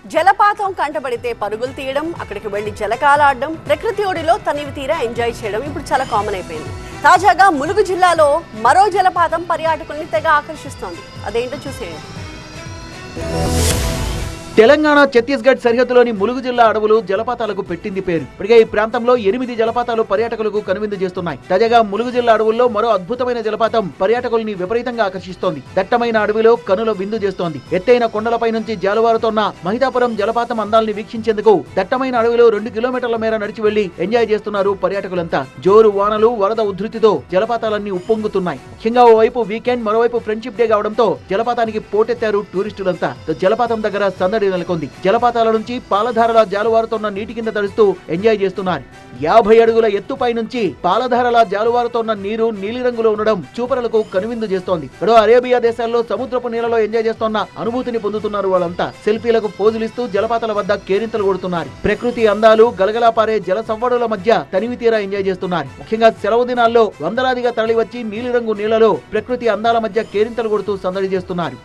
జలపాతం కంటబడితే పరుగులు తీయడం, అక్కడికి వెళ్లి జలకాలాడడం, ప్రకృతి ఒడిలో తనివి తీరా ఎంజాయ్ చేయడం ఇప్పుడు చాలా కామన్ అయిపోయింది. తాజాగా ములుగు జిల్లాలో మరో జలపాతం పర్యాటకుల్ని తెగ ఆకర్షిస్తోంది. అదేంటో చూసేయండి. తెలంగాణ ఛత్తీస్గఢ్ సరిహద్దులోని ములుగు జిల్లా అడవులు జలపాతాలకు పెట్టింది పేరు. ఇప్పటికే ఈ ప్రాంతంలో 8 జలపాతాలు పర్యాటకులకు కనువిందు చేస్తున్నాయి. తాజాగా ములుగు జిల్లా అడవుల్లో మరో అద్భుతమైన జలపాతం పర్యాటకుల్ని విపరీతంగా ఆకర్షిస్తోంది. దట్టమైన అడవిలో కనుల విందు చేస్తోంది. ఎత్తైన కొండలపై నుంచి జాలువారుతోన్న మహిదాపురం జలపాతం అందాల్ని వీక్షించేందుకు దట్టమైన అడవిలో 2 కిలోమీటర్ల మేర నడిచి వెళ్లి ఎంజాయ్ చేస్తున్నారు పర్యాటకులంతా. జోరు వానలు, వరద ఉధృతితో జలపాతాలన్నీ ఉప్పొంగుతున్నాయి. ముఖ్యంగా ఓవైపు వీకెండ్, మరోవైపు ఫ్రెండ్షిప్ డే కావడంతో జలపాతానికి పోటెత్తారు టూరిస్టులంతా. జలపాతం దగ్గర సందడి నెలకొంది. జలపాతాల నుంచి పాలధారలా జాలువారుతోన్న నీటి కింద తడుస్తూ ఎంజాయ్ చేస్తున్నారు. 50 అడుగుల ఎత్తుపై నుంచి పాలధారలా జాలువారుతోన్న నీరు నీలిరంగులో ఉండడం చూపరులకు కనువిందు చేస్తోంది. మరో అరేబియా దేశాల్లో సముద్రపు నీళ్ళలో ఎంజాయ్ చేస్తోన్న అనుభూతిని పొందుతున్నారు వాళ్ళంతా. సెల్ఫీలకు పోజులిస్తూ జలపాతాల వద్ద కేరింతలు కొడుతున్నారు. ప్రకృతి అందాలు, గలగలా పారే జల సవ్వడుల మధ్య తనివి తీరా ఎంజాయ్ చేస్తున్నారు. ముఖ్యంగా సెలవు దినాల్లో వందలాదిగా తరలివచ్చి నీలిరంగు నీళ్లలో ప్రకృతి అందాల మధ్య కేరింతలు కొడుతూ సందడి చేస్తున్నారు.